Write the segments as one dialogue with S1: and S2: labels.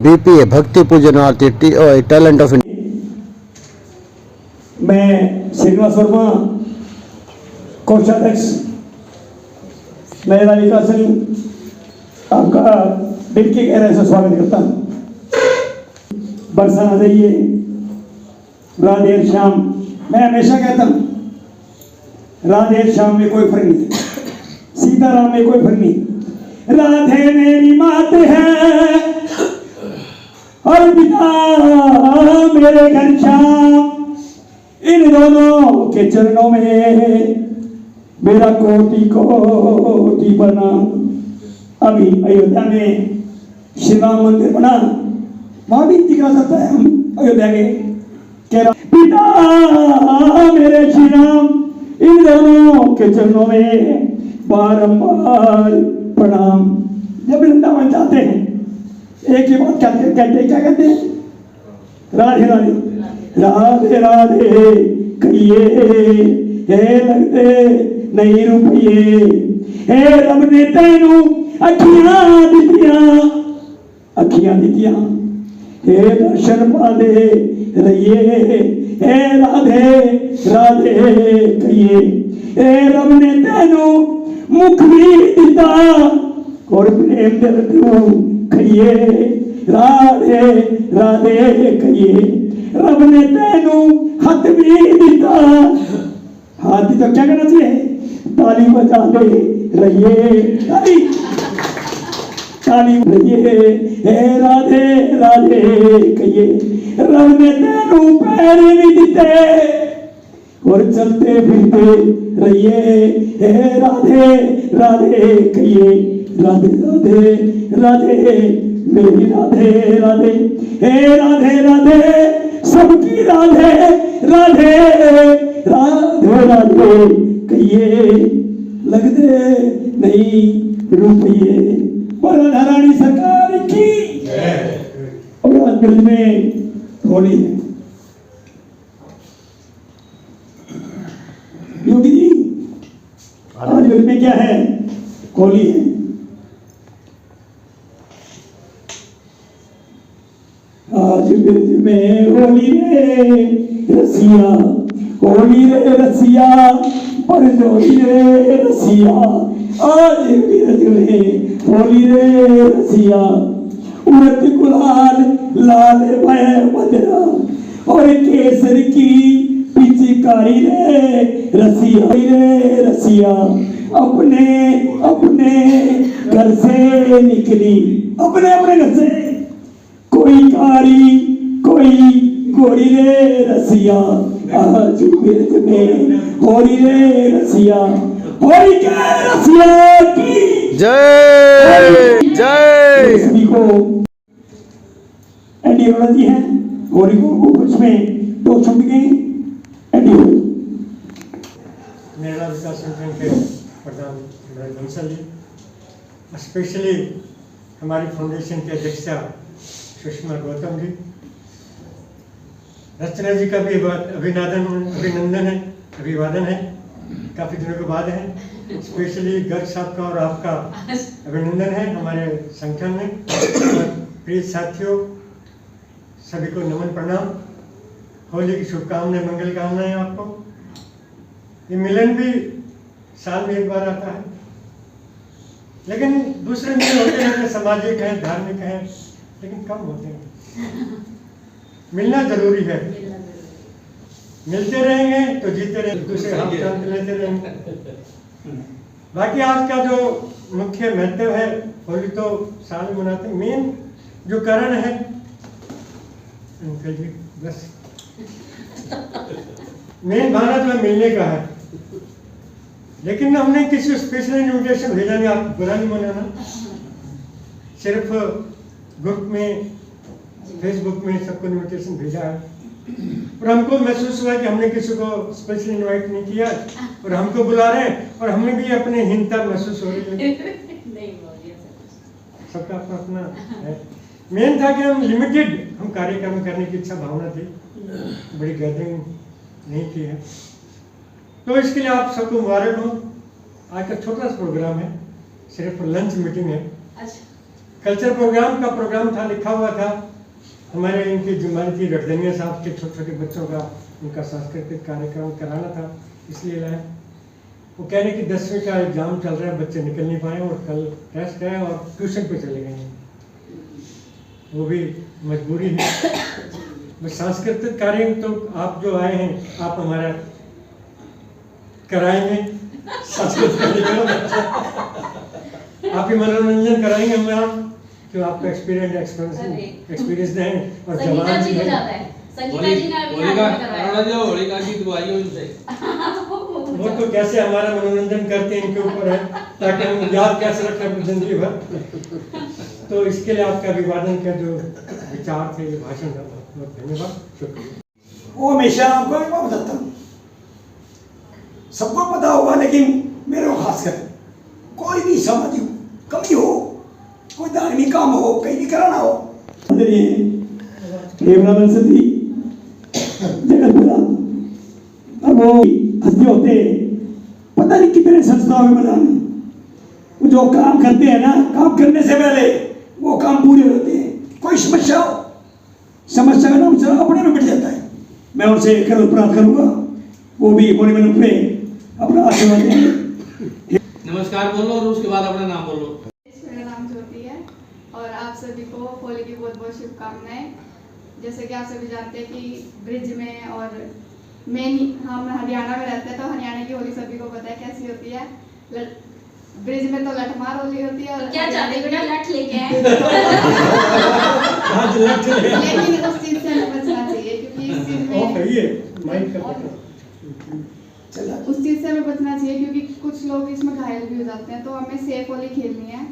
S1: BPA भक्ति पूजन आरती talent of India.
S2: मैं श्रीनिवास वर्मा कोषाध्यक्ष मेरा विकास सिंह आपका दिल की गहराई से स्वागत करता हूँ। बरसा आ जाइए रात देर शाम, मैं हमेशा कहता हूँ रात देर शाम में कोई फर्क नहीं, सीताराम में कोई फर्क नहीं। राधे मेरी मात है और पिता मेरे घनश्याम, इन दोनों के चरणों में मेरा कोटि कोटि प्रणाम। अभी अयोध्या में श्री राम मंदिर बना, वहां भी दिखा सकता है हम अयोध्या के कह रहा पिता मेरे श्री राम, इन दोनों के चरणों में बारंबार प्रणाम। जब वृंदावन जाते हैं एक ही बात क्या कहते हैं? राधे राधे राधे राधे कहिए, हे लगते नहीं रुपये, हे रब ने तेनू अखियां दितियां, हे दर्शन पादे रहिए, हे राधे राधे कहिए, हे रब ने तेनू मुख भी दिता और प्रेम दे तू कहिए, राधे राधे कहिए, रब ने तेनू हाथ भी दिता। हाथ दी तो क्या करना चाहिए? ताली बजाते रहिए, ताली रहिए, हे राधे राधे कहिए, रब ने तेनू पैर भी दिते और चलते फिरते रहिए, हे राधे राधे कहिए, राधे राधे राधे मेरी राधे राधे, हे राधे राधे सबकी राधे राधे राधे राधे कहिए, लगते नहीं रुपये। पर रानी सरकार की और आज दिल में होली है। योगी जी आज दिल में क्या है? होली है। आज ब्रज में होली रे रसिया, होली रे रसिया, पर जोड़ी रे रसिया, आज ब्रज में होली रे रसिया, उड़त गुलाल लाल भय बदरा और केसर की पिचकारी रे रसिया, रे रसिया, अपने अपने घर से निकली, अपने अपने घर से, कोई कारी कोई गोरी रे रसिया, आज ब्रज में होली रे रसिया, होली के रसिया की
S1: जय जय।
S2: सभी को एंडियोलॉजी है, होली को उसमें तो छुट गई एंडियोलॉजी।
S3: मेरा विकास संगठन के प्रधान बंसल जी, स्पेशली हमारी फाउंडेशन के अध्यक्षा सुषमा गौतम जी, रचना जी का भी अभिनंदन है, अभिवादन है, काफ़ी दिनों के बाद है। स्पेशली गर्ग साहब का और आपका अभिनंदन है हमारे संगठन में। प्रिय साथियों, सभी को नमन प्रणाम, होली की शुभकामनाएं, मंगल कामनाएं आपको। ये मिलन भी साल में एक बार आता है, लेकिन दूसरे मिलन होते हैं, सामाजिक हैं, धार्मिक हैं, लेकिन कम होते हैं। मिलना जरूरी है, मिलते रहेंगे तो जीते रहेंगे, दूसरे हाथ चांद लेते रहेंगे। बाकी आज का जो मुख्य महत्व है, होली तो साल में मनाते हैं, मेन जो कारण है अंकल जी, बस मेन भावना जो है मिलने का है। लेकिन हमने किसी स्पेशल इन्विटेशन भेजा नहीं, आप बुरा नहीं मनाना, सिर्फ ग्रुप में फेसबुक में सबको इन्विटेशन भेजा है और हमको महसूस हुआ कि हमने किसी को स्पेशल इनवाइट नहीं किया और हमको बुला रहे हैं और हमें भी अपने हीनता महसूस हो रही है। सबका अपना अपना है। मेन था कि हम लिमिटेड हम कार्यक्रम करने की इच्छा भावना थी, बड़ी गैदरिंग नहीं की है, तो इसके लिए आप सबको मुबारक हो। आज का छोटा सा प्रोग्राम है, सिर्फ लंच मीटिंग है। कल्चर प्रोग्राम का प्रोग्राम था, लिखा हुआ था, हमारे इनकी जिम्मेदारी थी रटदनिया साहब के छोटे छोटे बच्चों का उनका सांस्कृतिक कार्यक्रम कराना था, इसलिए लाए। वो कह रहे कि 10वीं का एग्ज़ाम चल रहा है, बच्चे निकल नहीं पाए और कल टेस्ट है और ट्यूशन पे चले गए हैं, वो भी मजबूरी है। बस सांस्कृतिक कार्य तो आप जो आए हैं आप हमारा कराएंगे, सांस्कृतिक कार्यक्रम आप ही मनोरंजन कराएंगे हमें, जो आपका एक्सपीरियंस हैं और जवान भी हैं।
S4: संगीता जी ने अभी होलिका की दुआई उनसे
S3: वो तो कैसे हमारा मनोरंजन करते हैं इनके ऊपर है, ताकि हम याद कैसे रखें जिंदगी भर। तो इसके लिए आपका अभिवादन का जो विचार थे, ये भाषण का बहुत बहुत धन्यवाद, शुक्रिया।
S2: वो हमेशा आपको मैं बताता हूँ, सबको पता होगा लेकिन मेरे को खास कर कोई भी सामाजिक कमी हो, कोई धार्मिक काम हो, कहीं भी कराना हो, प्रेमनंदन सती जगत अब वो हंसते होते पता नहीं कितने संस्थाओं में बनाने, वो जो काम करते हैं ना, काम करने से पहले वो काम पूरे होते हैं। कोई समस्या हो, समस्या का नाम अपने में मिट जाता है। मैं उनसे कल प्रार्थना करूंगा, वो भी बोले मैंने पे अपना आशीर्वाद देंगे।
S4: नमस्कार बोलो और उसके बाद अपना नाम बोलो।
S5: मेरा नाम ज्योति है और आप सभी को होली की बहुत बहुत शुभकामनाएं। जैसे कि आप सभी जानते हैं कि ब्रिज में और हम हरियाणा में रहते हैं, तो हरियाणा की होली सभी को पता है कैसी होती है। ब्रिज में तो लठमार होली होती है। और
S6: क्या चाहते बेटा, लठ लेके आए?
S5: लेकिन उस चीज से हमें बचना चाहिए, क्योंकि इस चीज से हमें बचना चाहिए, क्योंकि कुछ लोग इसमें घायल भी हो जाते हैं। तो हमें सेफ होली खेलनी है,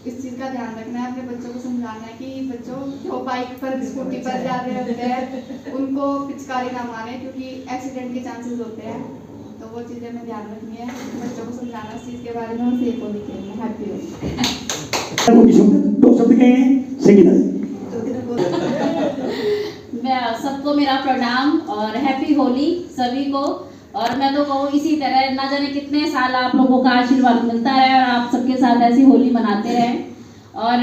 S5: इस चीज़ का ध्यान रखना है, अपने बच्चों को समझाना है कि बच्चों जो बाइक पर स्कूटी पर जा रहे होते हैं उनको पिचकारी ना मारे, क्योंकि एक्सीडेंट के चांसेस होते हैं। तो वो चीज़ें हमें ध्यान रखनी है, बच्चों को समझाना इस चीज़ के बारे में, और सेफ होली खेलनी है। हैप्पी होली।
S2: दो शब्द कहेंगे संगीता जी।
S6: मैं सबको मेरा प्रणाम और हैप्पी होली सभी को। और मैं तो कहूँ इसी तरह ना जाने कितने साल आप लोगों का आशीर्वाद मिलता रहे और आप सबके साथ ऐसी होली मनाते रहें। और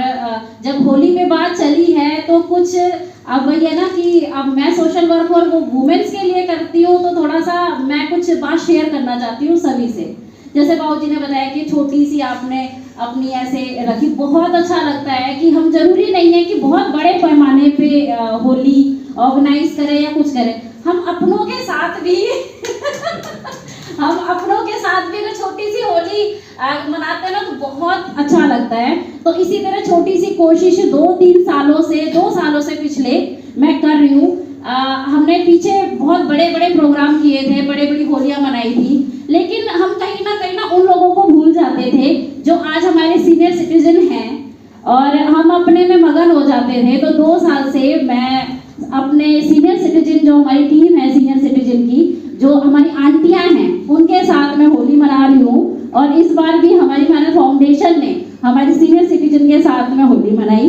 S6: जब होली में बात चली है तो कुछ अब वही है ना कि अब मैं सोशल वर्क और वो वुमेन्स के लिए करती हूँ, तो थोड़ा सा मैं कुछ बात शेयर करना चाहती हूँ सभी से। जैसे बाबू जी ने बताया कि छोटी सी आपने अपनी ऐसे रखी, बहुत अच्छा लगता है कि हम जरूरी नहीं है कि बहुत बड़े पैमाने पे होली ऑर्गेनाइज करें या कुछ करें, हम अपनों के साथ भी हम अपनों के साथ भी अगर छोटी सी होली मनाते हैं ना तो बहुत अच्छा लगता है। तो इसी तरह छोटी सी कोशिश 2 सालों से पिछले मैं कर रही हूँ। हमने पीछे बहुत बड़े बड़े प्रोग्राम किए थे, बड़े बड़ी होलियां मनाई थी, लेकिन हम कहीं ना उन लोगों को भूल जाते थे जो आज हमारे सीनियर सिटीजन हैं, और हम अपने में मगन हो जाते थे। तो 2 साल से मैं अपने सीनियर सिटीजन, जो हमारी टीम है सीनियर सिटीजन की, जो हमारी आंटियां हैं, उनके साथ मैं होली मना रही हूँ। और इस बार भी हमारी मैंने फाउंडेशन ने हमारी सीनियर सिटीजन के साथ में होली मनाई।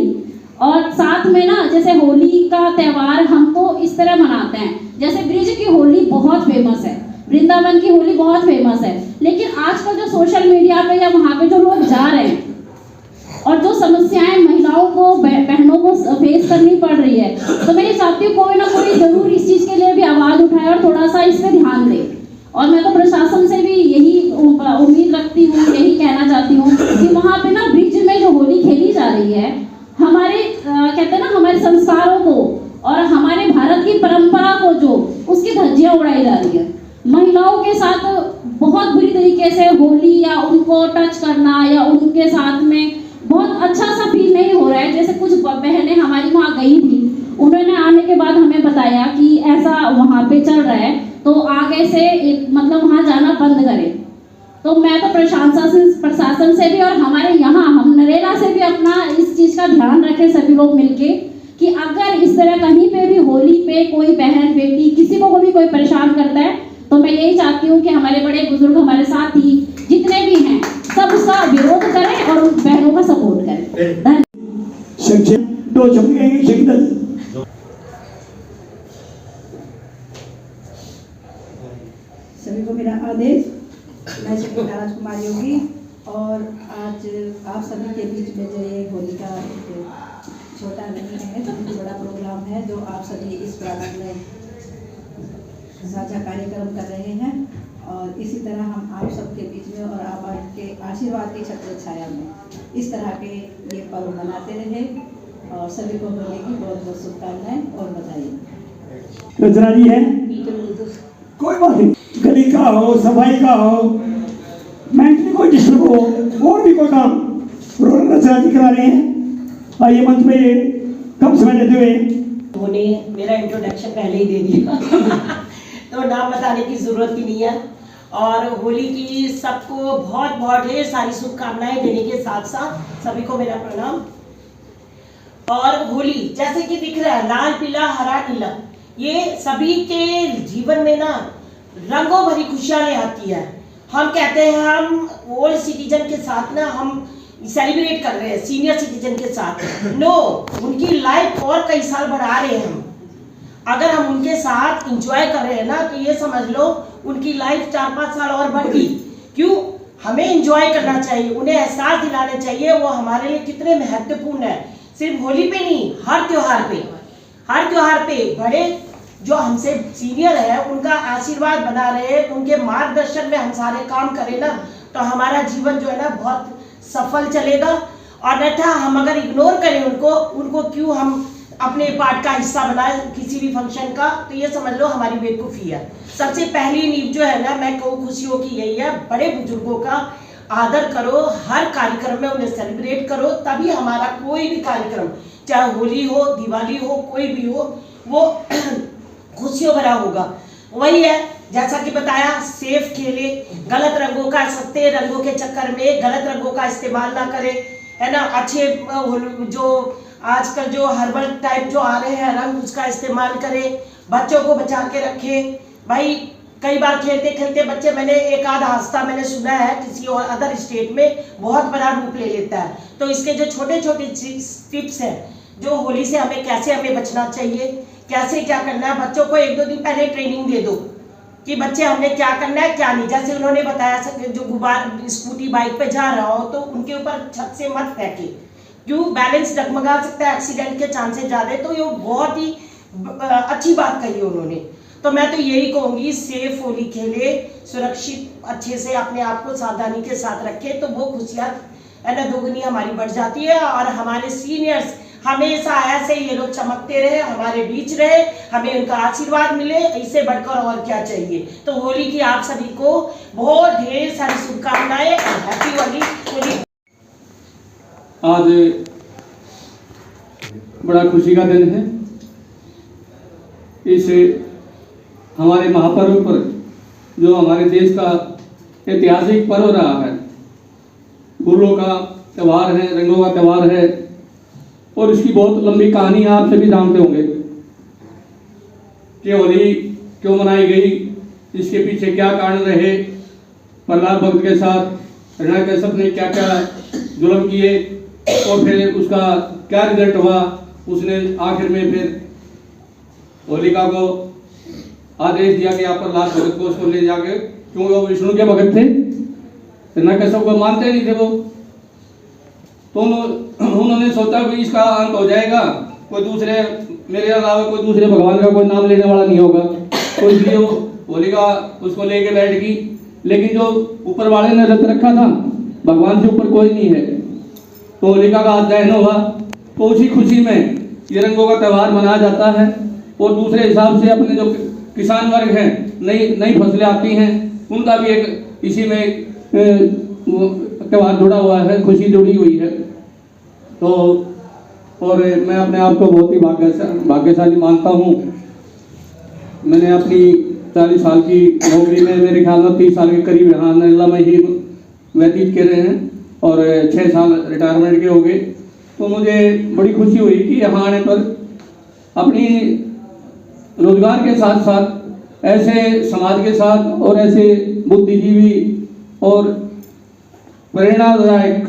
S6: और साथ में ना, जैसे होली का त्यौहार हमको इस तरह मनाते हैं, जैसे ब्रिज की होली बहुत फेमस है, वृंदावन की होली बहुत फेमस है, लेकिन आजकल जो सोशल मीडिया पे या वहाँ पे जो लोग जा रहे हैं और जो समस्याएं महिलाओं को, बहनों को फेस करनी पड़ रही है, तो मेरी चाहती हूँ कोई ना कोई जरूर इस चीज़ के लिए भी आवाज़ उठाए और थोड़ा सा इस पर ध्यान दे। और मैं तो प्रशासन से भी यही उम्मीद रखती हूँ, यही कहना चाहती हूँ कि वहाँ पे ना ब्रिज में जो होली खेली जा रही है, हमारे कहते हैं ना, हमारे संस्कारों को और हमारे भारत की परंपरा को जो उसकी धज्जियाँ उड़ाई जा रही है। महिलाओं के साथ बहुत बुरी तरीके से होली या उनको टच करना या उनके साथ में बहुत अच्छा सा फील नहीं हो रहा है। जैसे कुछ बहनें हमारी वहाँ गई थी, उन्होंने आने के बाद हमें बताया कि ऐसा वहाँ पे चल रहा है, तो आगे से मतलब वहाँ जाना बंद करें। तो मैं तो प्रशासन से भी और हमारे यहाँ हम नरेला से भी अपना इस चीज़ का ध्यान रखें सभी लोग मिलके, कि अगर इस तरह कहीं पे भी होली पे कोई बहन बेटी किसी को भी कोई परेशान करता है, तो मैं यही चाहती हूँ कि हमारे बड़े बुजुर्ग, हमारे साथी जितने भी हैं, सब उसका विरोध करें और उन बहनों का सपोर्ट करें।
S7: सभी को मेरा आदेश। मैं सेक्रेटरी राजकुमार योगी और आज आप सभी के बीच में जो ये होली का एक छोटा नहीं है बड़ा प्रोग्राम है जो आप सभी इस प्रांगण में साझा कार्यक्रम कर रहे हैं और इसी तरह हम आप सबके बीच में और आप के आशीर्वाद की छत्र छाया में इस तरह के ये पर्व मनाते रहे और सभी को होली की बहुत बहुत शुभकामनाएं और बधाई।
S2: रचना जी है, कोई बात नहीं, गली का हो, सफाई का हो, मेंटली कोई डिस्टर्ब हो और भी कोई काम रचना जी करा रहे हैं। आइए मंच पे कम समय लेते हुए
S8: उन्होंने मेरा इंट्रोडक्शन पहले ही दे दिया तो नाम बताने की जरूरत ही नहीं है। और होली की सबको बहुत बहुत ढेर सारी शुभकामनाएं देने के साथ साथ सभी को मेरा प्रणाम। और होली जैसे कि दिख रहा है लाल पीला हरा नीला, ये सभी के जीवन में ना रंगों भरी खुशियां ले आती है। हम कहते हैं हम ओल्ड सिटीजन के साथ ना हम सेलिब्रेट कर रहे हैं सीनियर सिटीजन के साथ, नो, उनकी लाइफ और कई साल बढ़ा रहे हैं हम। अगर हम उनके साथ इंजॉय कर रहे हैं ना तो ये समझ लो उनकी लाइफ 4-5 साल और बढ़ गई। क्यों? हमें इंजॉय करना चाहिए, उन्हें एहसास दिलाने चाहिए वो हमारे लिए कितने महत्वपूर्ण है। सिर्फ होली पे नहीं, हर त्योहार पे बड़े जो हमसे सीनियर है उनका आशीर्वाद बना रहे, उनके मार्गदर्शन में हम सारे काम करें ना तो हमारा जीवन जो है ना बहुत सफल चलेगा। और अन्यथा हम अगर इग्नोर करें उनको क्यों हम अपने पार्ट का हिस्सा बनाए किसी भी फंक्शन का, तो ये समझ लो हमारी बेवकूफ़ी है। सबसे पहली नींव जो है ना मैं कहूँ खुशियों की यही है, बड़े बुजुर्गों का आदर करो, हर कार्यक्रम में उन्हें सेलिब्रेट करो, तभी हमारा कोई भी कार्यक्रम चाहे होली हो, दिवाली हो, कोई भी हो, वो खुशियों भरा होगा। वही है जैसा कि बताया, सेफ खेले, गलत रंगों का सस्ते रंगों के चक्कर में गलत रंगों का इस्तेमाल ना करें, है ना। अच्छे जो आजकल जो हर्बल टाइप जो आ रहे हैं रंग उसका इस्तेमाल करें, बच्चों को बचा के रखें। भाई कई बार खेलते खेलते बच्चे, मैंने एक आध हादसा मैंने सुना है किसी और अदर स्टेट में बहुत बड़ा रूप ले लेता है। तो इसके जो छोटे छोटे टिप्स हैं जो होली से कैसे हमें बचना चाहिए, कैसे क्या करना है, बच्चों को 1-2 दिन पहले ट्रेनिंग दे दो कि बच्चे हमने क्या करना है क्या नहीं। जैसे उन्होंने बताया जो गुब्बार स्कूटी बाइक पे जा रहा हो तो उनके ऊपर छत से मत फेंके, क्यों? बैलेंस डगमगा सकता है, एक्सीडेंट के चांसेस ज़्यादा है। तो ये बहुत ही अच्छी बात कही उन्होंने। तो मैं तो यही कहूँगी सेफ होली खेले, सुरक्षित अच्छे से अपने आप को सावधानी के साथ रखें तो वो खुशियाँ है ना दोगुनी हमारी बढ़ जाती है। और हमारे सीनियर्स हमेशा ऐसे ये लोग चमकते रहे, हमारे बीच रहे, हमें उनका आशीर्वाद मिले, इससे बढ़कर और क्या चाहिए। तो होली की आप सभी को बहुत ढेर सारी शुभकामनाएं, हैप्पी होली।
S9: आज बड़ा खुशी का दिन है। इस हमारे महापर्व पर जो हमारे देश का ऐतिहासिक पर्व रहा है, फूलों का त्यौहार है, रंगों का त्यौहार है और इसकी बहुत लंबी कहानी आप सभी जानते होंगे कि होली क्यों मनाई गई, इसके पीछे क्या कारण रहे, प्रहलाद भक्त के साथ हिरण्याकश्यप ने क्या क्या जुल्म किए और फिर उसका क्या रिजल्ट हुआ। उसने आखिर में फिर होलिका को आदेश दिया कि आप प्रहलाद भगत को उसको ले जाके, क्योंकि वो विष्णु के भगत थे, हिरण्याकश्यप को मानते नहीं थे वो, तो उन्होंने सोचा कि इसका अंत हो जाएगा, कोई दूसरे मेरे अलावा कोई दूसरे भगवान का कोई नाम लेने वाला नहीं होगा। तो इसलिए वो होलिका उसको लेके बैठ गई। लेकिन जो ऊपर वाले ने रख रखा था, भगवान से ऊपर कोई नहीं है, तो होलिका का दहन हुआ। तो उसी खुशी में ये रंगों का त्यौहार मनाया जाता है। और दूसरे हिसाब से अपने जो किसान वर्ग हैं, नई फसलें आती हैं, उनका भी एक इसी में त्यौहार जुड़ा हुआ है, खुशी जुड़ी हुई है। तो और मैं अपने आप को बहुत ही भाग्यशाली मानता हूँ। मैंने अपनी 40 साल की नौकरी में मेरे ख्याल में 30 साल के करीब यहाँ नल्ला में ही व्यतीत कर रहे हैं और 6 साल रिटायरमेंट के हो गए। तो मुझे बड़ी खुशी हुई कि यहाँ आने पर अपनी रोजगार के साथ साथ ऐसे समाज के साथ और ऐसे बुद्धिजीवी और प्रेरणादायक,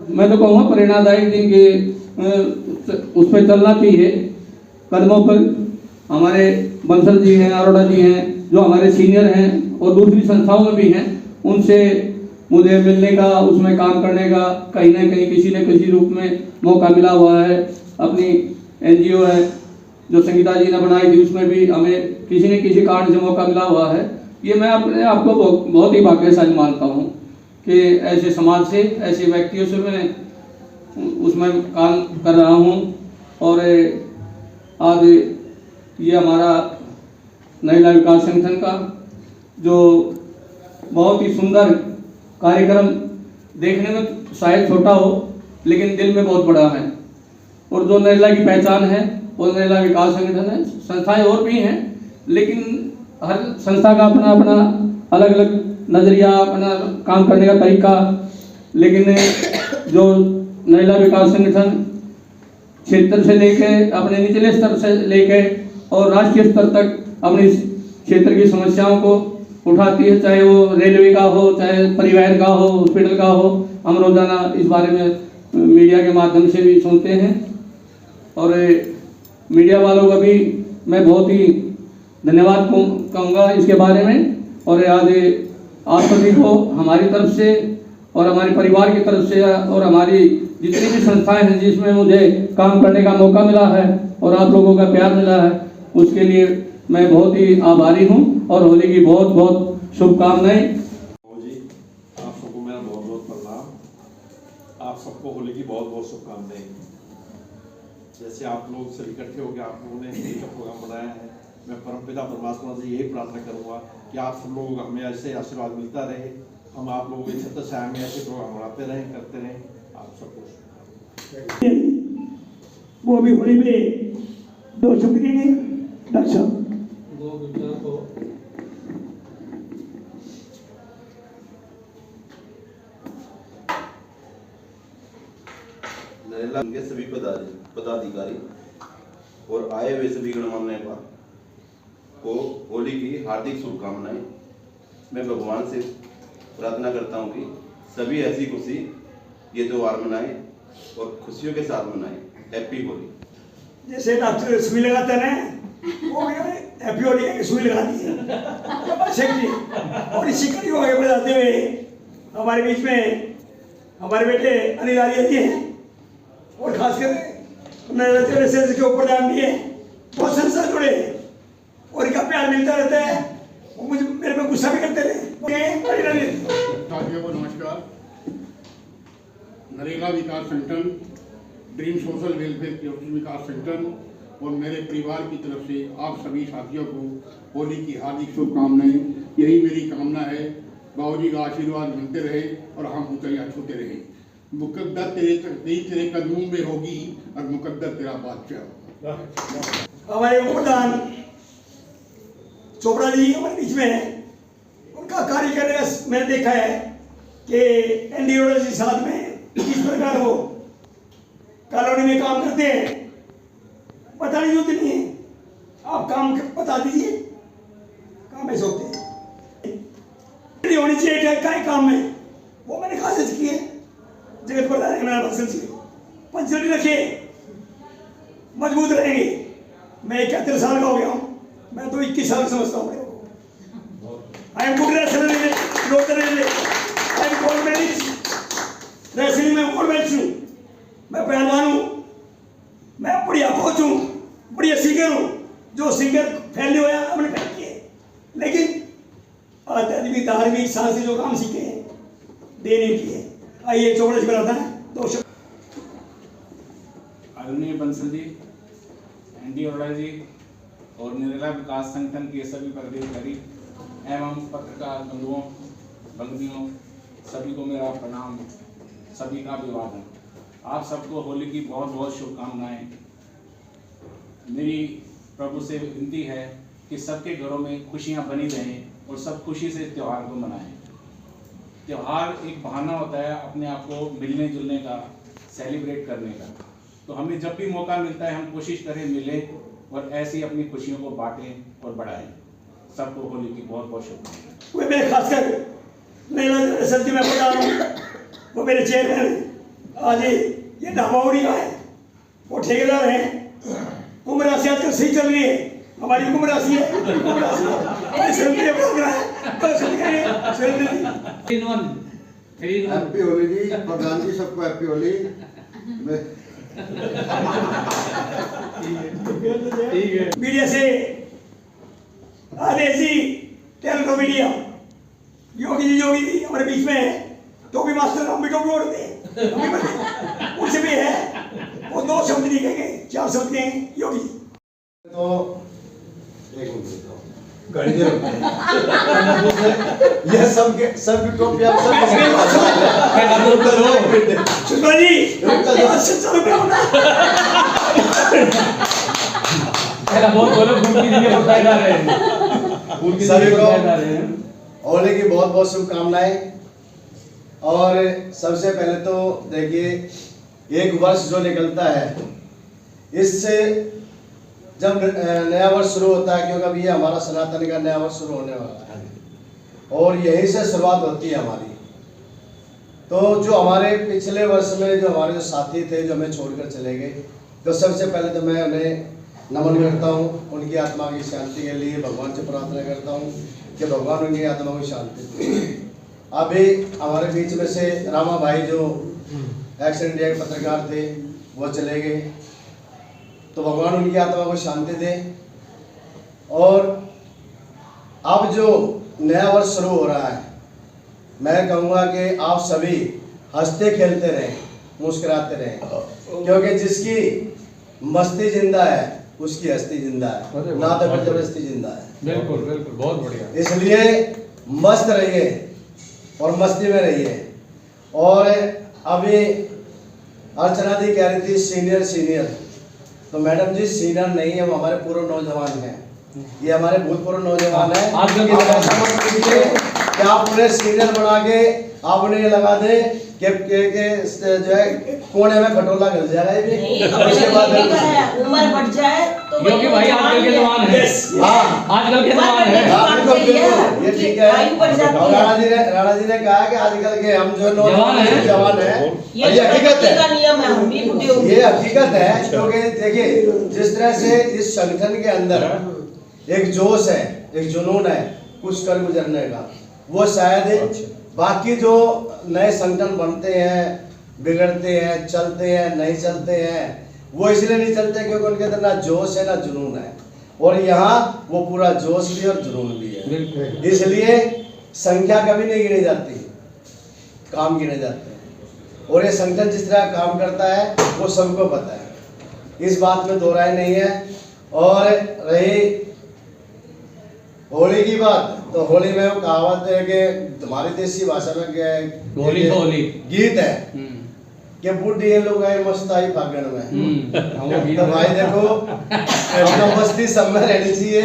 S9: मैं तो कहूँगा प्रेरणादायक जिनके उस पर चलना चाहिए कदमों पर, हमारे बंसल जी हैं, अरोड़ा जी हैं, जो हमारे सीनियर हैं और दूसरी संस्थाओं में भी हैं, उनसे मुझे मिलने का, उसमें काम करने का कहीं ना कहीं किसी न किसी रूप में मौका मिला हुआ है। अपनी एनजीओ है जो संगीता जी ने बनाई थी, उसमें भी हमें किसी न किसी कारण से मौका मिला हुआ है। ये मैं अपने आप को बहुत ही भाग्यशाली मानता हूँ कि ऐसे समाज से, ऐसे व्यक्तियों से मैं उसमें काम कर रहा हूँ। और आज ये हमारा महिला विकास संगठन का जो बहुत ही सुंदर कार्यक्रम, देखने में शायद छोटा हो लेकिन दिल में बहुत बड़ा है। और जो महिला की पहचान है वो महिला विकास संगठन है। संस्थाएं और भी हैं लेकिन हर संस्था का अपना अपना अलग अलग नज़रिया, अपना काम करने का तरीका। लेकिन जो महिला विकास संगठन क्षेत्र से लेके अपने निचले स्तर से लेके और राष्ट्रीय स्तर तक अपनी क्षेत्र की समस्याओं को उठाती है, चाहे वो रेलवे का हो, चाहे परिवहन का हो, हॉस्पिटल का हो। हम रोजाना इस बारे में मीडिया के माध्यम से भी सुनते हैं। और मीडिया वालों का भी मैं बहुत ही धन्यवाद कहूँगा इसके बारे में। और आज आप सभी को हमारी तरफ से और हमारे परिवार की तरफ से और हमारी जितनी भी संस्थाएं हैं जिसमें मुझे काम करने का मौका मिला है और आप लोगों का प्यार मिला है, उसके लिए मैं बहुत ही आभारी हूँ। और होली की बहुत बहुत शुभकामनाएं।
S10: जी, आप सबको मेरा बहुत बहुत प्रणाम। आप सबको होली की बहुत बहुत शुभकामनाएं। जैसे आप लोग सब इकट्ठे होकर आप लोगों ने होली का प्रोग्राम बनाया है, मैं परमपिता परमात्मा से यही प्रार्थना करूंगा कि आप सब लोग हमें ऐसे आशीर्वाद मिलता रहे, हम आप लोगों की छत्र छाया में ऐसे प्रोग्राम बनाते रहें, करते रहें। आप सबको
S2: वो भी होली पे 2 शब्द कहेंगे। डॉक्टर साहब
S11: नरेला के सभी पदाधिकारी और आए हुए सभी गणमान्य को होली की हार्दिक शुभकामनाएं। मैं भगवान से प्रार्थना करता हूं कि सभी ऐसी खुशी ये त्योहार मनाएं और खुशियों के साथ मनाएं। हैप्पी होली।
S2: जैसे डॉक्टर सुई लगाते हैं वो हैप्पी होली की सुई लगा दी है। और इसी कड़ी को आगे बढ़ाते हुए हमारे बीच में हमारे बेटे अनिल आर्य जी हैं और खासकर के ऊपर ध्यान दिए, बहुत संस्था जुड़े और इनका प्यार मिलता रहता है। वो मुझे मेरे पे गुस्सा भी करते रहे।
S12: साथियों को नमस्कार। नरेगा विकास संगठन, ड्रीम सोशल वेलफेयर विकास संगठन और मेरे परिवार की तरफ से आप सभी साथियों को होली की हार्दिक शुभकामनाएं। यही मेरी कामना है, बाबूजी का आशीर्वाद मिलते रहे और हम ऊंचाइयां छूते रहे। मुकद्दर तेरे कदमों में होगी और मुकद्दर तेरा बादशाह होगा।
S2: हमारे प्रधान चोपड़ा जी हमारे बीच में है, उनका कार्य करने का मैंने देखा है कि एनडीओ के साथ में किस प्रकार वो कॉलोनी में काम करते हैं। बताने की जरूरत नहीं है, आप काम बता दीजिए, काम ऐसे होते हैं। होनी चाहिए क्या काम में, वो मैंने खासियत की है। जगत प्रधान है मेरा पंचवटी रखिए, मजबूत रहेंगे। मैं 71 साल का हो गया हूँ, मैं तो 21 साल समझता हूँ। आई एम गुड रेसलिंग में गोल्ड मेडल हूँ, मैं पहलवान हूँ, मैं बढ़िया कोच हूँ, बढ़िया सिंगर हूँ। जो सिंगर फैले हुआ है हमने फैल किए, लेकिन आध्यात्मिक धार्मिक सांस जो काम सीखे हैं देने की है। आइए चौबड़ा जी बनाता है 2 शब्द।
S13: आदरणीय बंसल जी, एनडी अरोड़ा जी और नरेला विकास संगठन के सभी पदाधिकारी एवं पत्रकार बंधुओं बंधुओं सभी को मेरा प्रणाम, सभी का अभिवादन। आप सबको होली की बहुत बहुत शुभकामनाएं। मेरी प्रभु से विनती है कि सबके घरों में खुशियां बनी रहें और सब खुशी से इस त्यौहार को मनाएं। त्यौहार एक बहाना होता है अपने आप को मिलने जुलने का, सेलिब्रेट करने का। तो हमें जब भी मौका मिलता है हम कोशिश करें मिलें और ऐसी अपनी खुशियों को बांटें और बढ़ाएं। सबको होली की बहुत बहुत शुभकामनाएं।
S2: मैं खासकर नरेला सर जी मैं बता रहा हूँ, वो मेरे चेयरमैन आज ये ढाबा उड़ी का है, वो ठेकेदार हैं। उम्र राशि आजकल सही चल रही है, हमारी उम्र राशि है।
S14: हैप्पी होली जी। प्रधान जी सबको हैप्पी होली।
S2: ठीक है। मीडिया से आदेश जी, टेलीविजन मीडिया, योगी जी हमारे बीच में है। टोपी मास्टर हम भी टोपी ओढ़ते हैं, उनसे भी है। वो 2 शब्द नहीं कहेंगे, 4 शब्द कहेंगे योगी जी।
S14: तो एक मिनट गाड़ी दे ये सब टोपी आप
S2: सुषमा जी 700 रुपये होना।
S9: बहुत बोलो
S14: सभी को होली की बहुत बहुत शुभकामनाएं। और सबसे पहले तो देखिए एक वर्ष जो निकलता है, इससे जब नया वर्ष शुरू होता है, क्योंकि अभी ये हमारा सनातन का नया वर्ष शुरू होने वाला है और यहीं से शुरुआत होती है हमारी। तो जो हमारे पिछले वर्ष में जो हमारे जो साथी थे जो हमें छोड़कर चले गए, तो सबसे पहले तो मैं उन्हें नमन करता हूँ। उनकी आत्मा की शांति के लिए भगवान से प्रार्थना करता हूँ कि भगवान उनकी आत्मा को शांति दे। अभी हमारे बीच में से रामा भाई जो एक्स इंडिया के पत्रकार थे वो चले गए, तो भगवान उनकी आत्मा को शांति दे। और अब जो नया वर्ष शुरू हो रहा है, मैं कहूँगा कि आप सभी हंसते खेलते रहें, मुस्कुराते रहें, क्योंकि जिसकी मस्ती जिंदा है उसकी हस्ती जिंदा है, ना तो जबरदस्ती जिंदा है।
S9: बिल्कुल बिल्कुल, बहुत बढ़िया।
S14: इसलिए मस्त रहिए और मस्ती में रहिए। और अभी अर्चना जी कह रही थी सीनियर, तो मैडम जी सीनियर नहीं है, वो हमारे पूर्व नौजवान हैं। ये हमारे भूतपूर्व नौजवान है। क्या आप उन्हें सीनियर बना के आप उन्हें ये लगा दे कि जो है कोने में खटोला गल जाएगा। ये
S8: उम्र बढ़ जाए तो
S9: क्योंकि भाई आजकल के जवान है। हाँ, आजकल के जवान है।
S14: ये ठीक है। राणा जी ने कहा कि आजकल के हम जो जवान है, ये हकीकत है, ये हकीकत है। क्योंकि देखिए जिस तरह से इस संगठन के अंदर एक जोश है, एक जुनून है कुछ कर गुजरने का, वो शायद बाकी जो नए संगठन बनते हैं, बिगड़ते हैं, चलते हैं, नहीं चलते हैं, वो इसलिए नहीं चलते क्योंकि उनके अंदर ना जोश है ना जुनून है। और यहाँ वो पूरा जोश भी और जुनून भी है, इसलिए संख्या कभी नहीं गिनी जाती, काम गिने जाते हैं। और ये संगठन जिस तरह काम करता है वो सबको पता है, इस बात में दो राय नहीं है। और रही होली की बात, तो होली में वो कहावत है कि हमारी देसी भाषा में क्या है, होली गीत है कि बुढ़ी ये लोग आए मस्त आई फागण में। तो भाई देखो अपना मस्ती सब में रहनी चाहिए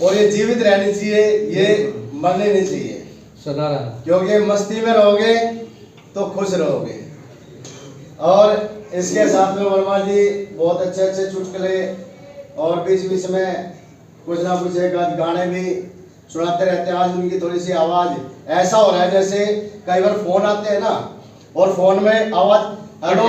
S14: और ये जीवित रहनी चाहिए, ये मरनी नहीं चाहिए सदा, क्योंकि मस्ती में रहोगे तो खुश रहोगे। और इसके साथ में वर्मा जी बहुत अच्छे अच्छे चुटकुले और बीच बीच में कुछ ना कुछ एक आध गाने भी सुनाते रहते हैं। आज उनकी थोड़ी सी आवाज ऐसा हो रहा है जैसे कई बार फोन आते हैं ना, और फोन में आवाज हेलो,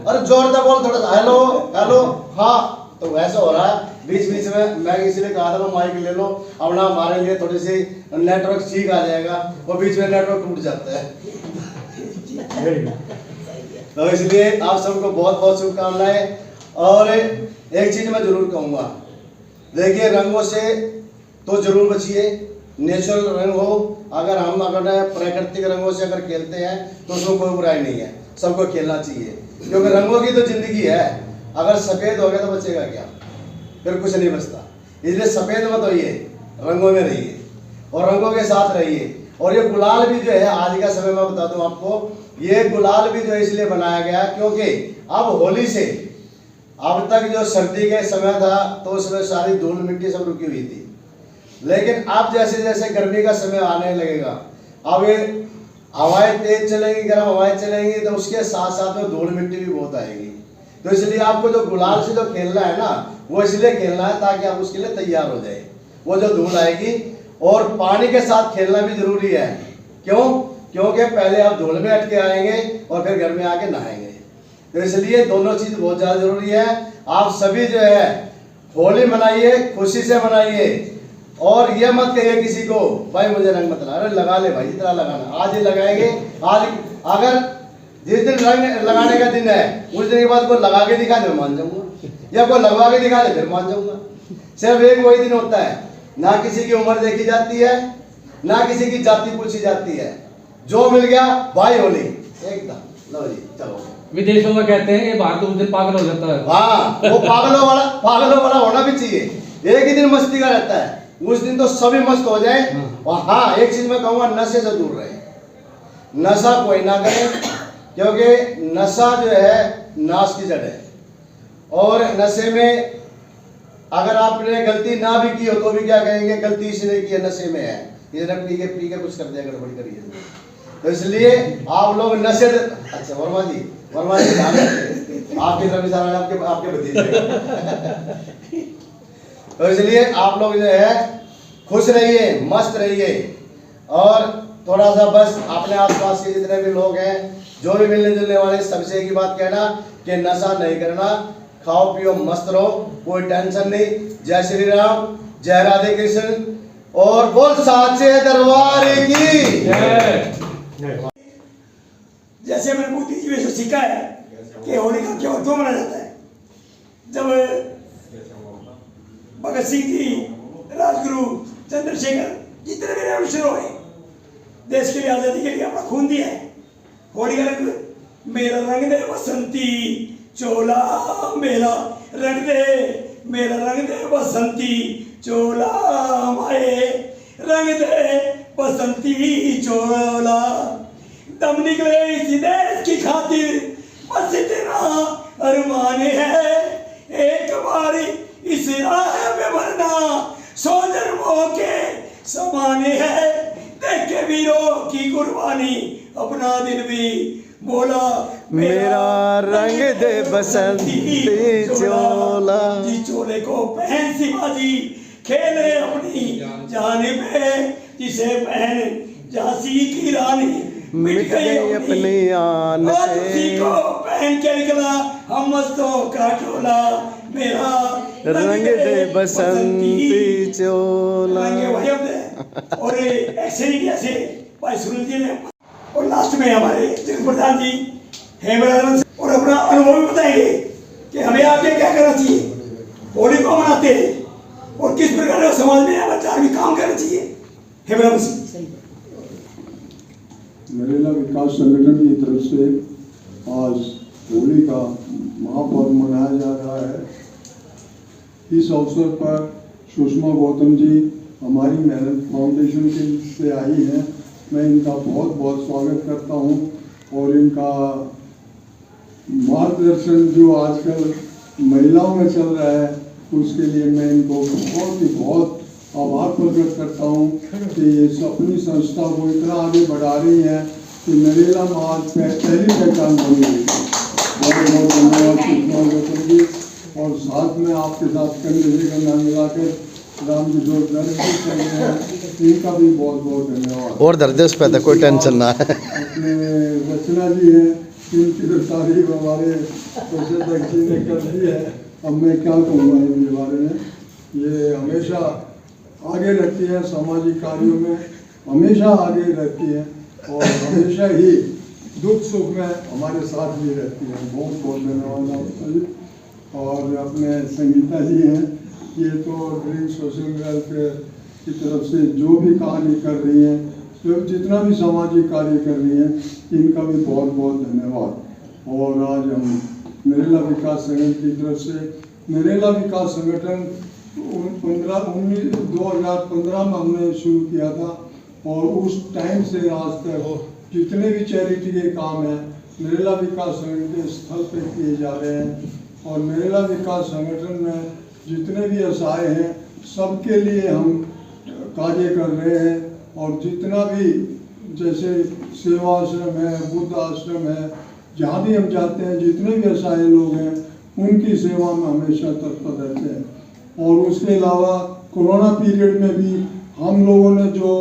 S14: अरे जोरदार बोल थोड़ा सा, हेलो हेलो हाँ, तो वैसा हो रहा है। बीच बीच में मैं इसलिए कहा था माइक ले लो अपना, हमारे लिए थोड़ी सी नेटवर्क ठीक आ जाएगा, और बीच में नेटवर्क टूट जाता है। तो इसलिए आप सबको बहुत बहुत शुभकामनाएं। और एक चीज मैं जरूर कहूँगा, देखिए रंगों से तो जरूर बचिए, नेचुरल रंग हो। अगर प्राकृतिक रंगों से अगर खेलते हैं तो उसमें कोई बुराई नहीं है, सबको खेलना चाहिए, क्योंकि रंगों की तो जिंदगी है। अगर सफेद हो गया तो बचेगा क्या, फिर कुछ नहीं बचता। इसलिए सफेद मत होइए, रंगों में रहिए और रंगों के साथ रहिए। और ये गुलाल भी जो है आज का समय में बता दूं आपको, ये गुलाल भी जो है इसलिए बनाया गया क्योंकि अब होली से अब तक जो सर्दी के समय था तो उसमें सारी धूल मिट्टी सब रुकी हुई थी, लेकिन अब जैसे जैसे गर्मी का समय आने लगेगा, अब ये हवाएं तेज चलेंगी, गर्म हवाएं चलेंगी, तो उसके साथ साथ में धूल मिट्टी भी बहुत आएगी। तो इसलिए आपको जो गुलाल से जो खेलना है ना, वो इसलिए खेलना है ताकि आप उसके लिए तैयार हो जाए। वो जो धूल आएगी, और पानी के साथ खेलना भी जरूरी है। क्यों? क्योंकि पहले आप धूल में अटके आएंगे और फिर घर में आके नहाएंगे। तो इसलिए दोनों चीज बहुत ज्यादा जरूरी है। आप सभी जो है होली मनाइए, खुशी से मनाइए, और ये मत कहिए किसी को भाई मुझे रंग मत लगा, अरे लगा ले भाई जितना लगाना, आज ही लगाएंगे। आज अगर जिस दिन रंग लगाने का दिन है उस दिन के बाद कोई लगा के दिखा दे मान जाऊंगा, या कोई लगवा के दिखा दे फिर मान जाऊंगा। सिर्फ एक वही दिन होता है, ना किसी की उम्र देखी जाती है, ना किसी की जाति पूछी जाती है, जो मिल गया भाई होली एकदम। लो जी चलो।
S9: विदेशों में कहते हैं ये भारत उस दिन पागल हो जाता है।
S14: हाँ वो पागलों वाला होना भी चाहिए। एक ही दिन मस्ती का रहता है, उस दिन तो सभी मस्त हो जाए। और हाँ एक चीज मैं कहूंगा, नशे से दूर रहे, नशा कोई ना करे, क्योंकि नशा जो है नाश की जड़ है। और नशे में अगर आपने गलती ना भी की हो तो भी क्या कहेंगे, गलती इसने की है, नशे में है, इसने पी के कुछ कर दिया, गड़बड़ी करी है। तो इसलिए आप लोग नशे, अच्छा वर्मा जी ध्यान रखिए, आपकी तरफ इशारा आपके भतीजे। तो इसलिए आप लोग जो है खुश रहिए, मस्त रहिए, और थोड़ा सा बस अपने आसपास के जितने भी लोग हैं, जो भी मिलने जुलने वाले, सबसे एक ही बात कहना कि नशा नहीं करना, खाओ पियो मस्त रहो, कोई टेंशन नहीं। जय श्री राम, जय राधे कृष्ण, और बोल साचे दरबार की जय।
S2: जैसे मैंने बुद्धिजीवी से सीखा है कि होली का क्यों क्यों मनाया जाता है। जब भगत सिंह जी, राजगुरु, चंद्रशेखर, जितने भी रेवोल्यूशन हुए, देश के लिए आजादी के लिए अपना खून दिया है। होली का रंग, मेरा रंग दे बसंती चोला, मेरा रंग दे, मेरा रंग दे बसंती चोला, माए रंग दे बसंती चोला, दम निकले इसी देश की खातिर, बस इतना अरमान है, एक बार इस राह में मरना 100 जन्मों के समान है, देख के वीरों की कुर्बानी अपना दिल भी बोला, मेरा रंग दे बसंती चोला, जी चोले को पहन शिवाजी, खेले अपनी जान पे, जिसे पहन झांसी की रानी, मिट गई अपनी आन से, उसी को पहन के निकला हम मस्तों का टोला, मेरा रंग दे बसंती चोला। और ऐसे ही ऐसे भाई सुनील जी ने, और लास्ट में हमारे जगत प्रधान जी हेमराज और अपना अनुभव भी बताएंगे कि हमें आगे क्या करना चाहिए, होली को मनाते हैं और किस प्रकार समाज में धार्मिक काम करना चाहिए। हेमराज
S15: नरेला विकास संगठन की तरफ से आज होली का महापर्व मनाया जा रहा है। इस अवसर पर सुषमा गौतम जी हमारी मेहनत फाउंडेशन से आई हैं, मैं इनका बहुत बहुत स्वागत करता हूं, और इनका मार्गदर्शन जो आजकल महिलाओं में चल रहा है उसके लिए मैं इनको बहुत आभार प्रकट करता हूँ कि ये अपनी संस्था को इतना आगे बढ़ा रही हैं कि नरेला में आज पहली पहचान बन गई। बहुत बहुत धन्यवाद सुषमा गौतम जी, और साथ में आपके साथ कंधे से कंधा मिलाकर राम किशोर गर्ग जी चल रहे हैं, इनका भी बहुत बहुत धन्यवाद।
S14: और दर्द उस पर कोई टेंशन ना है।
S15: अपने रचना जी हैं, इनकी तो तारीफ हमारे प्रसिद्ध जी ने कर दी है, अब मैं क्या कहूँगा इनके बारे में। ये हमेशा आगे रहती है, सामाजिक कार्यों में हमेशा आगे रहती है, और हमेशा ही दुख सुख में हमारे साथ भी रहती है। बहुत बहुत धन्यवाद आपका जी। और अपने संगीता जी हैं, ये तो ड्रीम सोशल वेलफेयर की तरफ से जो भी कार्य कर रही हैं, तो जितना भी सामाजिक कार्य कर रही हैं, इनका भी बहुत बहुत धन्यवाद। और आज हम नरेला विकास संगठन की तरफ से, नरेला विकास संगठन 2015 में हमने शुरू किया था, और उस टाइम से आज तक जितने भी चैरिटी के काम हैं नरेला विकास संगठन के स्थल पर किए जा रहे हैं। और नरेला विकास संगठन में जितने भी असहाय हैं सबके लिए हम कार्य कर रहे हैं, और जितना भी जैसे सेवा आश्रम है, बुद्ध आश्रम है, जहाँ भी हम जाते हैं जितने भी असहाय लोग हैं उनकी सेवा में हमेशा तत्पर रहते हैं। और उसके अलावा कोरोना पीरियड में भी हम लोगों ने जो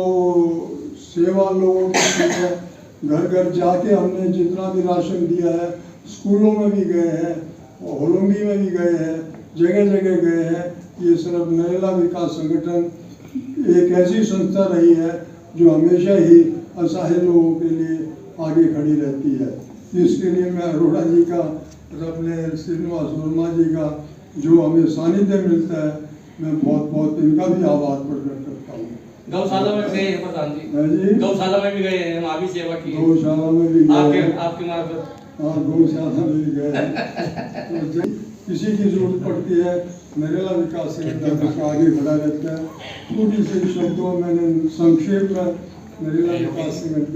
S15: सेवा लोगों की है, घर घर जाके हमने जितना भी राशन दिया है, स्कूलों में भी गए हैं, होलंगी में भी गए हैं, जगह जगह गए हैं। ये सिर्फ नरेला विकास संगठन एक ऐसी संस्था रही है जो हमेशा ही असहाय लोगों के लिए आगे खड़ी रहती है। इसके लिए मैं अरोड़ा जी का और अपने श्रीनिवास वर्मा जी का जो हमें सानिध्य मिलता है, मैं बहुत बहुत इनका भी आभार प्रकट करता हूँ।
S9: गौशाला में गए हैं प्रधान जी?
S15: जी
S9: गौशाला में भी गए हैं, वहाँ भी सेवा की?
S15: गौशाला में भी गए,
S9: आपके मार्फत?
S15: हाँ, गौशाला में भी गए। तो किसी की जरूरत पड़ती है, नरेला विकास संगठन आगे बढ़ा रहता है। थोड़ी से शब्दों में मैंने संक्षेप में नरेला विकास संगठन के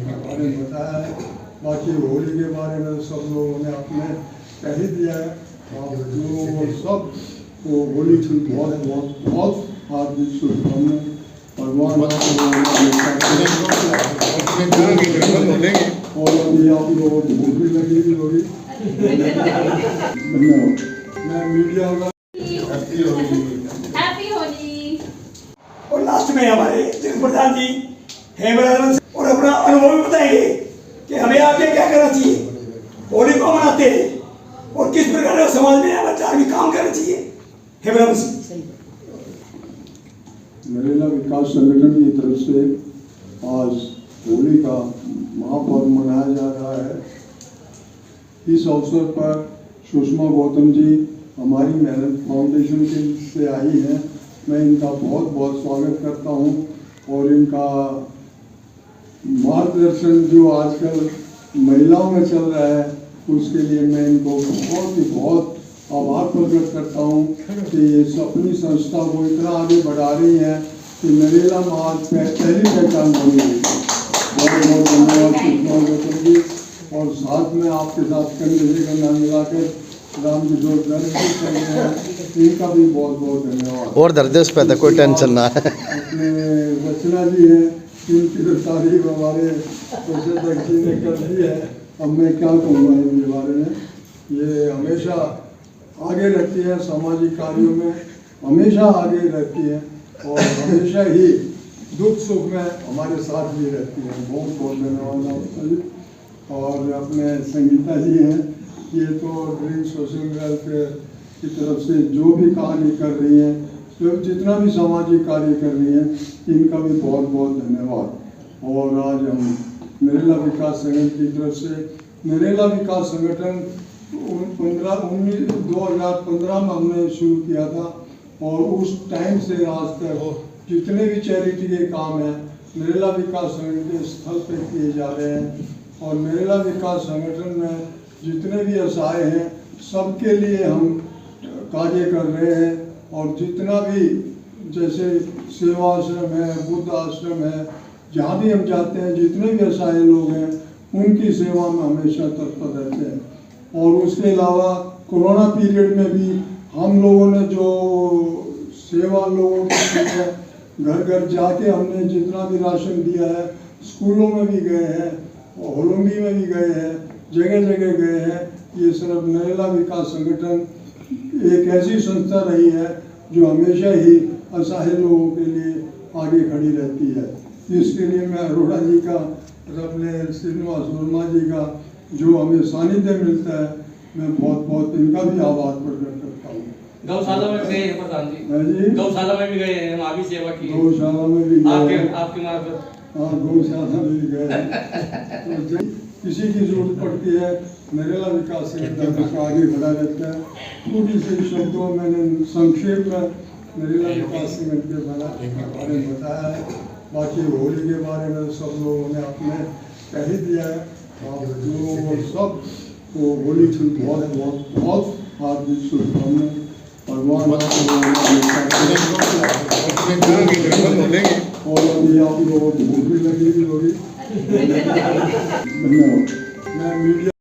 S15: बारे में बताया है। बाकी होली के बारे में सब लोगों ने अपने कह ही दिया है। आप लोगों को सब को होली की बहुत बहुत बहुत हार्दिक शुभकामनाएं। भगवान और अभी आप लोगों को भूख भी लगेगी होगी। धन्यवाद। मैं मीडिया का
S6: हैप्पी होली।
S2: और लास्ट में हमारे जगत प्रधान जी हेमराज और अपना अनुभव भी बताएंगे कि हमें आगे क्या करना चाहिए, होली को मनाते हैं और किस प्रकार का समाज में धार्मिक काम करना चाहिए। हेमराज
S15: नरेला विकास संगठन की तरफ से आज होली का महापर्व मनाया जा रहा है। इस अवसर पर सुषमा गौतम जी हमारी मेहनत फाउंडेशन से आई हैं। मैं इनका बहुत बहुत स्वागत करता हूं और इनका मार्गदर्शन जो आजकल महिलाओं में चल रहा है, उसके लिए मैं इनको बहुत आभार प्रकट करता हूं कि ये अपनी संस्था को इतना आगे बढ़ा रही हैं कि नरेला में आज पहली पहचान बन गई। बहुत बहुत धन्यवाद सुषमा गौतम जी। और साथ में आपके साथ कंधे से कंधा मिलाकर राम किशोर गर्ग भी कर रहे हैं, इनका भी बहुत बहुत धन्यवाद।
S1: और दर्द उस पे कोई टेंशन ना है।
S15: अपने रचना जी हैं, इनकी तो तारीफ हमारे प्रशासक जी ने कर दी है। अब मैं क्या कहूँगा इनके बारे में। ये हमेशा आगे रहती है, सामाजिक कार्यों में हमेशा आगे रहती है और हमेशा ही दुख सुख में हमारे साथ भी रहती है। बहुत बहुत धन्यवाद आपका जी। और अपने संगीता जी हैं, ये तो ड्रीम सोशल वेलफेयर की तरफ से जो भी कार्य कर रही हैं, जो जितना भी सामाजिक कार्य कर रही हैं, इनका भी बहुत बहुत धन्यवाद। और आज हम नरेला विकास संगठन की तरफ से नरेला विकास संगठन 2015 में हमने शुरू किया था और उस टाइम से आज तक जितने भी चैरिटी के काम हैं नरेला विकास संगठन के स्थल पर किए जा रहे हैं। और नरेला विकास संगठन में जितने भी असहाय हैं सबके लिए हम कार्य कर रहे हैं। और जितना भी जैसे सेवा आश्रम है, बुद्ध आश्रम है, जहाँ भी हम जाते हैं, जितने भी असहाय लोग हैं उनकी सेवा में हमेशा तत्पर रहते हैं। और उसके अलावा कोरोना पीरियड में भी हम लोगों ने जो सेवा लोगों की की है, घर घर जाके हमने जितना भी राशन दिया है, स्कूलों में भी गए हैं, होलंगी में भी गए हैं, जगह जगह गए हैं। ये सिर्फ नरेला विकास संगठन एक ऐसी संस्था रही है जो हमेशा ही असहाय लोगों के लिए आगे खड़ी रहती है। इसके लिए मैं अरोड़ा जी का और अपने श्रीनिवास वर्मा जी का जो हमें सानिध्य मिलता है, मैं बहुत बहुत इनका भी आभार प्रकट करता हूँ।
S9: गौशाला में गए हैं प्रधान जी?
S15: जी
S9: गौशाला में भी गए हैं, वहाँ भी सेवा की?
S15: गौशाला में भी गए,
S9: आपके मार्फत?
S15: हाँ, गौशाला में भी गए। तो किसी की जरूरत पड़ती है, नरेला विकास संगठन आगे बढ़ा रहता है। थोड़ी से शब्दों में मैंने संक्षेप में नरेला विकास संगठन के बारे में बताया है। बाकी होली के बारे में सब लोगों ने अपने कह ही दिया है। आप लोगों को सब को होली की बहुत बहुत बहुत हार्दिक शुभकामनाएं। भगवान और अभी आप लोगों को भूख भी लगेगी होगी। धन्यवाद। मैं मीडिया